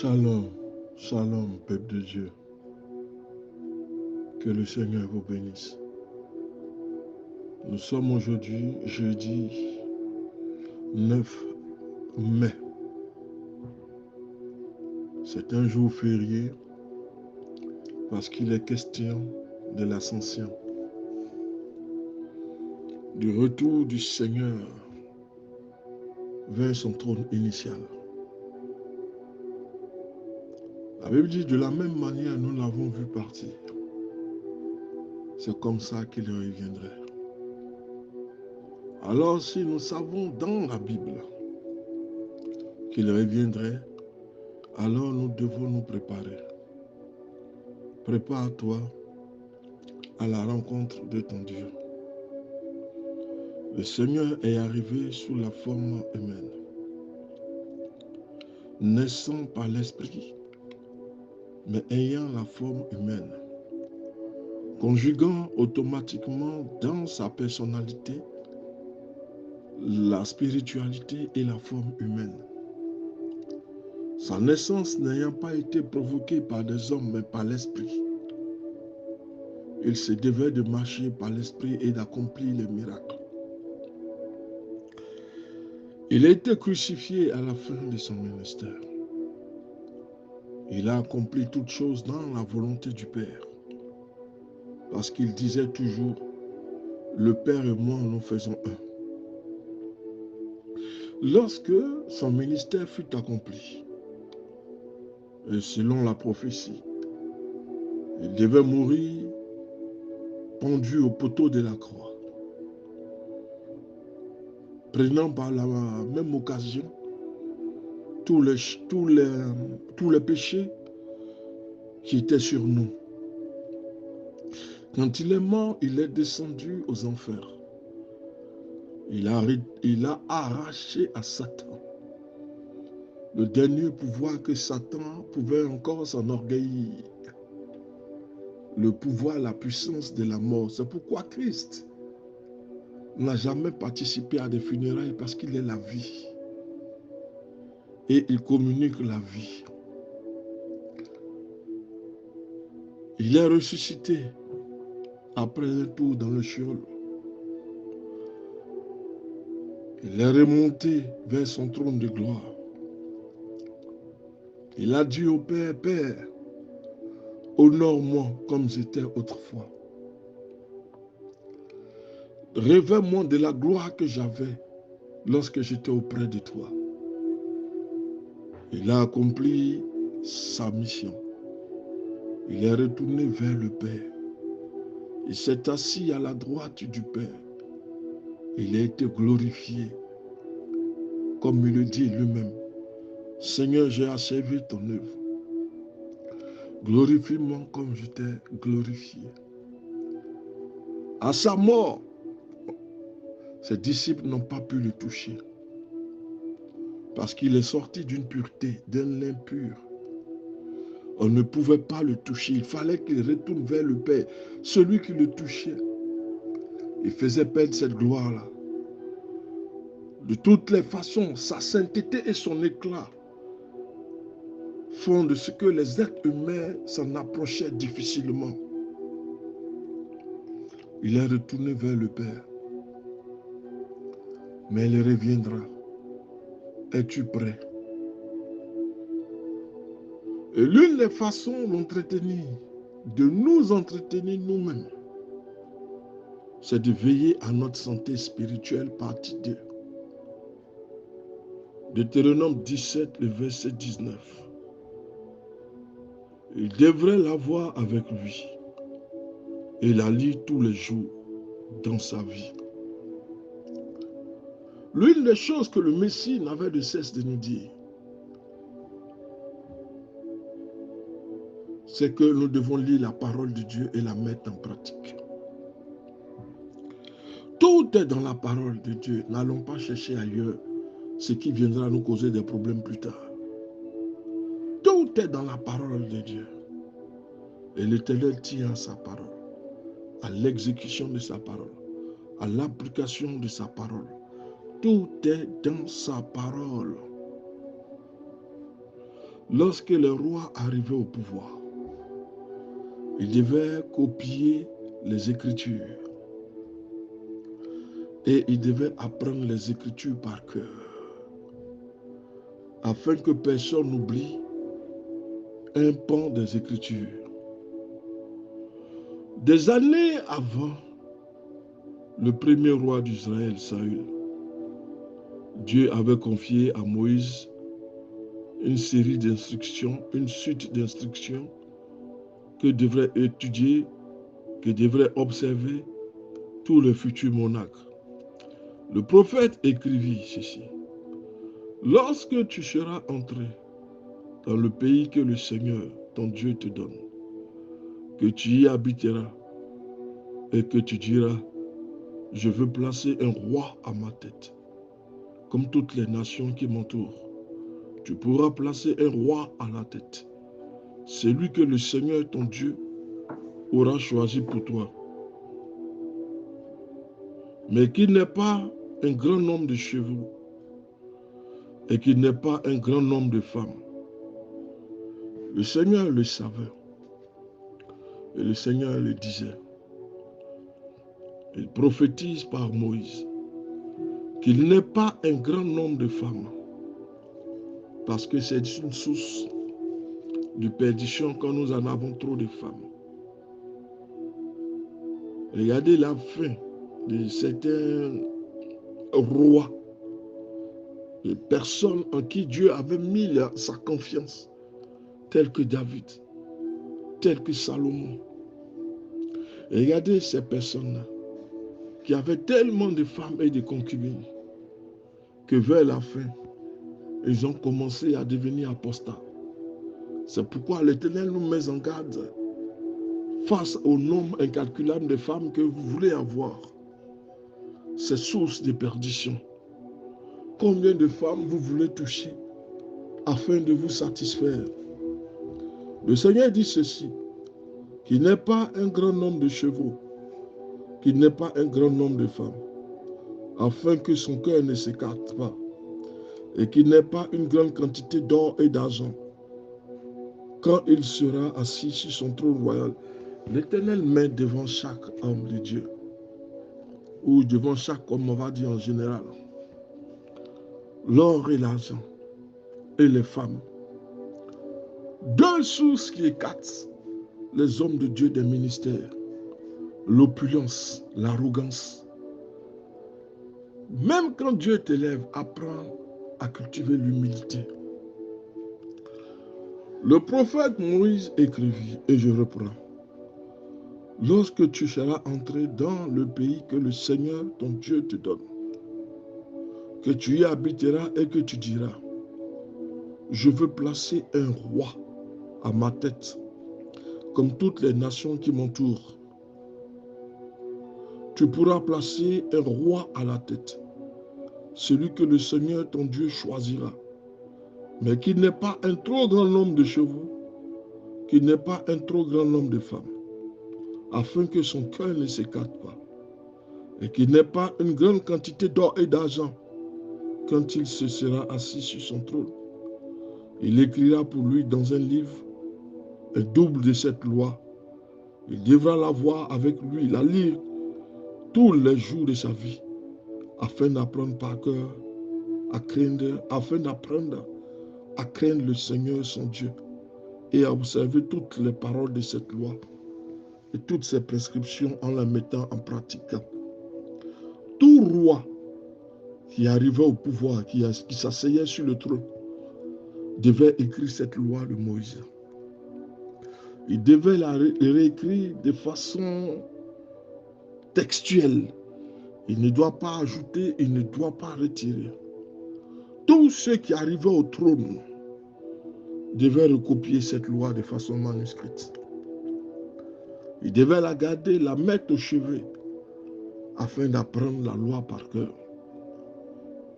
Shalom, shalom, peuple de Dieu. Que le Seigneur vous bénisse. Nous sommes aujourd'hui, jeudi 9 mai. C'est un jour férié parce qu'il est question de l'ascension, du retour du Seigneur vers son trône initial. La Bible dit de la même manière, nous l'avons vu partir. C'est comme ça qu'il reviendrait. Alors si nous savons dans la Bible qu'il reviendrait, alors nous devons nous préparer. Prépare-toi à la rencontre de ton Dieu. Le Seigneur est arrivé sous la forme humaine, naissant par l'esprit, mais ayant la forme humaine, conjuguant automatiquement dans sa personnalité la spiritualité et la forme humaine. Sa naissance n'ayant pas été provoquée par des hommes, mais par l'esprit. Il se devait de marcher par l'esprit et d'accomplir les miracles. Il a été crucifié à la fin de son ministère. Il a accompli toutes choses dans la volonté du Père. Parce qu'il disait toujours, le Père et moi, nous faisons un. Lorsque son ministère fut accompli, et selon la prophétie, il devait mourir pendu au poteau de la croix, prenant par la même occasion tous les péchés qui étaient sur nous. Quand il est mort, il est descendu aux enfers. Il a arraché à Satan le dernier pouvoir que Satan pouvait encore s'enorgueillir. Le pouvoir, la puissance de la mort. C'est pourquoi Christ n'a jamais participé à des funérailles, parce qu'il est la vie. Et il communique la vie. Il est ressuscité après un tour dans le Sheol. Il est remonté vers son trône de gloire. Il a dit au Père, Père, honore-moi comme j'étais autrefois. Révèle-moi de la gloire que j'avais lorsque j'étais auprès de toi. Il a accompli sa mission. Il est retourné vers le Père. Il s'est assis à la droite du Père. Il a été glorifié, comme il le dit lui-même. Seigneur, j'ai achevé ton œuvre. Glorifie-moi comme je t'ai glorifié. À sa mort, ses disciples n'ont pas pu le toucher. Parce qu'il est sorti d'une pureté, d'un lin pur. On ne pouvait pas le toucher. Il fallait qu'il retourne vers le Père. Celui qui le touchait, il faisait perdre cette gloire-là. De toutes les façons, sa sainteté et son éclat font de ce que les êtres humains s'en approchaient difficilement. Il est retourné vers le Père. Mais il reviendra. Es-tu prêt? Et l'une des façons d'entretenir, de nous entretenir nous-mêmes, c'est de veiller à notre santé spirituelle, partie 2. Deutéronome 17, le verset 19. Il devrait l'avoir avec lui et la lire tous les jours dans sa vie. L'une des choses que le Messie n'avait de cesse de nous dire, c'est que nous devons lire la parole de Dieu et la mettre en pratique. Tout est dans la parole de Dieu. N'allons pas chercher ailleurs ce qui viendra nous causer des problèmes plus tard. Tout est dans la parole de Dieu. Et l'Éternel tient à sa parole, à l'exécution de sa parole, à l'application de sa parole. Tout est dans sa parole. Lorsque le roi arrivait au pouvoir, il devait copier les Écritures et il devait apprendre les Écritures par cœur afin que personne n'oublie un pan des Écritures. Des années avant le premier roi d'Israël, Saül, Dieu avait confié à Moïse une série d'instructions, une suite d'instructions que devrait étudier, que devrait observer tous les futurs monarques. Le prophète écrivit ceci: lorsque tu seras entré dans le pays que le Seigneur, ton Dieu, te donne, que tu y habiteras et que tu diras, je veux placer un roi à ma tête, comme toutes les nations qui m'entourent. Tu pourras placer un roi à la tête, celui que le Seigneur, ton Dieu, aura choisi pour toi, mais qu'il n'ait pas un grand nombre de chevaux et qu'il n'ait pas un grand nombre de femmes. Le Seigneur le savait et le Seigneur le disait. Il prophétise par Moïse qu'il n'ait pas un grand nombre de femmes, parce que c'est une source de perdition quand nous en avons trop de femmes. Regardez la fin de certains rois, de personnes en qui Dieu avait mis sa confiance, tels que David, tels que Salomon. Regardez ces personnes-là, qui avaient tellement de femmes et de concubines, que vers la fin, ils ont commencé à devenir apostats. C'est pourquoi l'Éternel nous met en garde face au nombre incalculable de femmes que vous voulez avoir. C'est source de perdition. Combien de femmes vous voulez toucher afin de vous satisfaire? Le Seigneur dit ceci, qu'il n'ait pas un grand nombre de chevaux, qu'il n'ait pas un grand nombre de femmes, afin que son cœur ne s'écarte pas, et qu'il n'ait pas une grande quantité d'or et d'argent. Quand il sera assis sur son trône royal, l'Éternel met devant chaque homme de Dieu, ou devant chaque homme, on va dire en général, l'or et l'argent, et les femmes. Deux sources qui écartent les hommes de Dieu des ministères: l'opulence, l'arrogance. Même quand Dieu t'élève, apprends à cultiver l'humilité. Le prophète Moïse écrivit, et je reprends: lorsque tu seras entré dans le pays que le Seigneur, ton Dieu, te donne, que tu y habiteras et que tu diras, je veux placer un roi à ma tête, comme toutes les nations qui m'entourent. Tu pourras placer un roi à la tête, celui que le Seigneur, ton Dieu, choisira, mais qu'il n'ait pas un trop grand nombre de chevaux, qu'il n'ait pas un trop grand nombre de femmes, afin que son cœur ne s'écarte pas, et qu'il n'ait pas une grande quantité d'or et d'argent quand il se sera assis sur son trône. Il écrira pour lui dans un livre un double de cette loi. Il devra la voir avec lui, la lire tous les jours de sa vie, afin d'apprendre par cœur, afin d'apprendre à craindre le Seigneur son Dieu et à observer toutes les paroles de cette loi et toutes ses prescriptions en la mettant en pratique. Tout roi qui arrivait au pouvoir, qui s'asseyait sur le trône, devait écrire cette loi de Moïse. Il devait la réécrire de façon textuelle. Il ne doit pas ajouter, il ne doit pas retirer. Tous ceux qui arrivaient au trône devaient recopier cette loi de façon manuscrite. Il devait la garder, la mettre au chevet, afin d'apprendre la loi par cœur.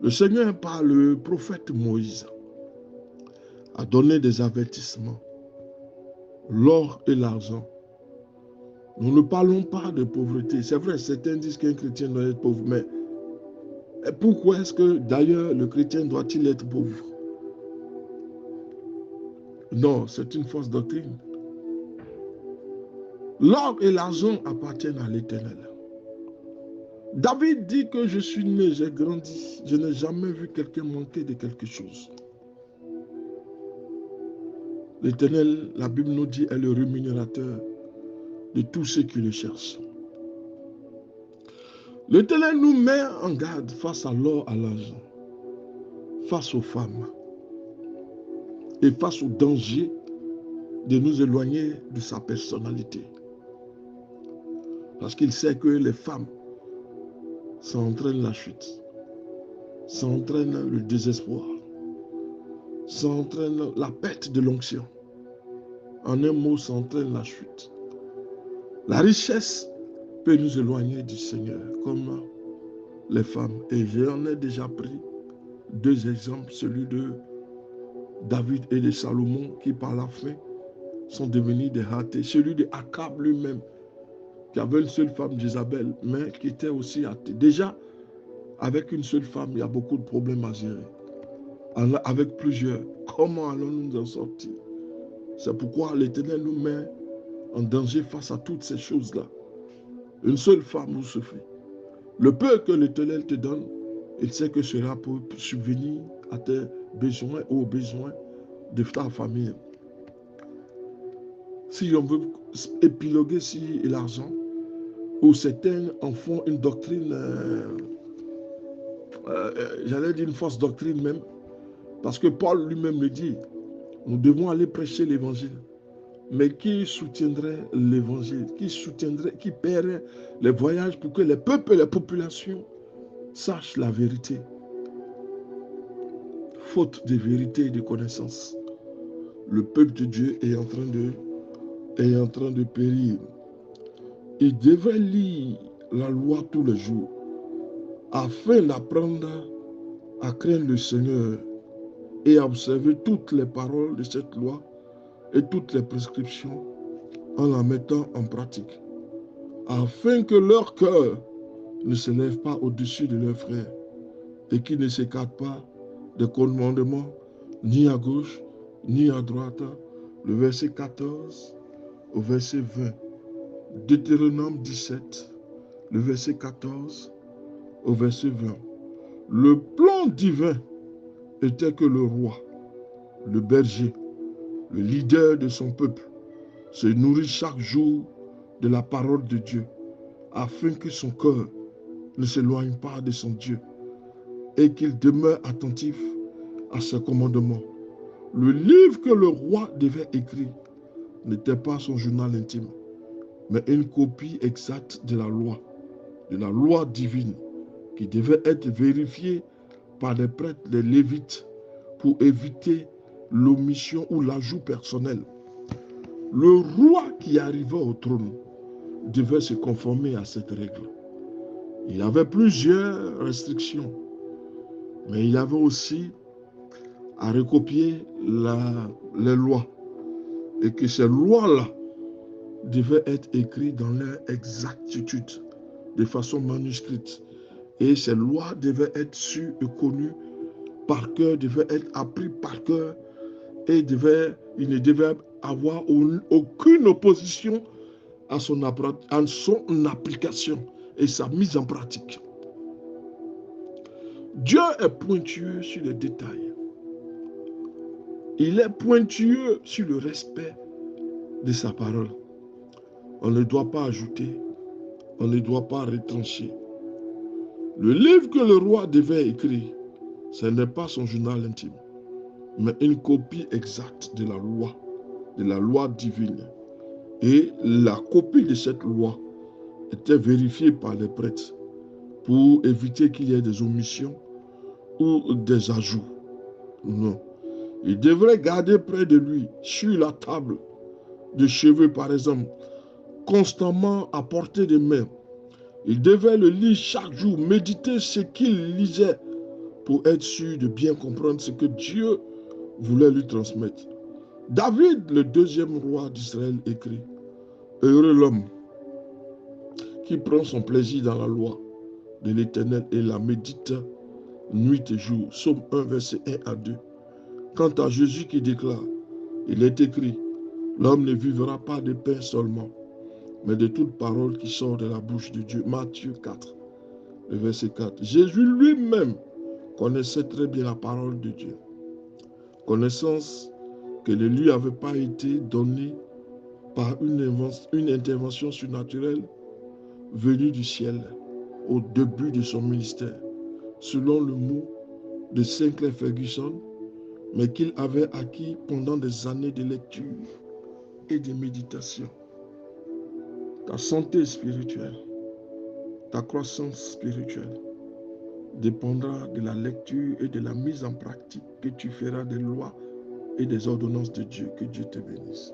Le Seigneur, par le prophète Moïse, a donné des avertissements. L'or et l'argent. Nous ne parlons pas de pauvreté. C'est vrai, certains disent qu'un chrétien doit être pauvre, mais pourquoi est-ce que d'ailleurs le chrétien doit-il être pauvre? Non, c'est une fausse doctrine. L'or et l'argent appartiennent à l'Éternel. David dit que je suis né, j'ai grandi. Je n'ai jamais vu quelqu'un manquer de quelque chose. L'Éternel, la Bible nous dit, est le rémunérateur de tous ceux qui le cherchent. L'Éternel nous met en garde face à l'or, à l'argent, face aux femmes et face au danger de nous éloigner de sa personnalité. Parce qu'il sait que les femmes, ça entraîne la chute, ça entraîne le désespoir, ça entraîne la perte de l'onction. En un mot, ça entraîne la chute. La richesse peut nous éloigner du Seigneur, comme les femmes. Et j'en ai déjà pris deux exemples, celui de David et de Salomon, qui par la fin sont devenus des hâtés. Celui de Akab lui-même, qui avait une seule femme, Jézabel, mais qui était aussi athée. Déjà, avec une seule femme, il y a beaucoup de problèmes à gérer. Avec plusieurs, comment allons-nous nous en sortir? C'est pourquoi l'Éternel nous met en danger face à toutes ces choses-là. Une seule femme vous suffit. Le peu que l'Éternel te donne, il sait que cela peut subvenir à tes besoins ou aux besoins de ta famille. Si on veut épiloguer sur l'argent, ou certains en font une doctrine, j'allais dire une fausse doctrine même, parce que Paul lui-même le dit, nous devons aller prêcher l'évangile. Mais qui soutiendrait l'évangile? Qui paierait les voyages pour que les peuples et les populations sachent la vérité? Faute de vérité et de connaissance, le peuple de Dieu est en train de périr. Il devrait lire la loi tous les jours afin d'apprendre à craindre le Seigneur et à observer toutes les paroles de cette loi et toutes les prescriptions en la mettant en pratique, afin que leur cœur ne se lève pas au-dessus de leurs frères et qu'ils ne s'écartent pas des commandements ni à gauche ni à droite. Le verset 14 au verset 20. Deutéronome 17, le verset 14 au verset 20. Le plan divin était que le roi, le berger, le leader de son peuple, se nourrit chaque jour de la parole de Dieu, afin que son cœur ne s'éloigne pas de son Dieu et qu'il demeure attentif à ses commandements. Le livre que le roi devait écrire n'était pas son journal intime, mais une copie exacte de la loi divine, qui devait être vérifiée par les prêtres, les lévites, pour éviter l'omission ou l'ajout personnel. Le roi qui arrivait au trône devait se conformer à cette règle. Il avait plusieurs restrictions, mais il avait aussi à recopier les lois, et que ces lois-là devaient être écrites dans leur exactitude, de façon manuscrite. Et ces lois devaient être sues et connues par cœur, devaient être apprises par cœur, et il ne devait avoir aucune opposition à son application et sa mise en pratique. Dieu est pointueux sur les détails. Il est pointueux sur le respect de sa parole. On ne doit pas ajouter, on ne doit pas retrancher. Le livre que le roi devait écrire, ce n'est pas son journal intime, mais une copie exacte de la loi divine. Et la copie de cette loi était vérifiée par les prêtres pour éviter qu'il y ait des omissions ou des ajouts. Non. Il devrait garder près de lui, sur la table de chevet par exemple, constamment à portée de main. Il devait le lire chaque jour, méditer ce qu'il lisait pour être sûr de bien comprendre ce que Dieu voulait lui transmettre. David, le deuxième roi d'Israël, écrit: heureux l'homme qui prend son plaisir dans la loi de l'Éternel et la médite nuit et jour. Psaume 1, verset 1 à 2. Quant à Jésus qui déclare: Il est écrit, l'homme ne vivra pas de pain seulement, mais de toute parole qui sort de la bouche de Dieu. Matthieu 4, le verset 4. Jésus lui-même connaissait très bien la parole de Dieu. Connaissance que ne lui avait pas été donnée par une intervention surnaturelle venue du ciel au début de son ministère, selon le mot de Sinclair Ferguson, mais qu'il avait acquis pendant des années de lecture et de méditation. Ta santé spirituelle, ta croissance spirituelle dépendra de la lecture et de la mise en pratique que tu feras des lois et des ordonnances de Dieu. Que Dieu te bénisse.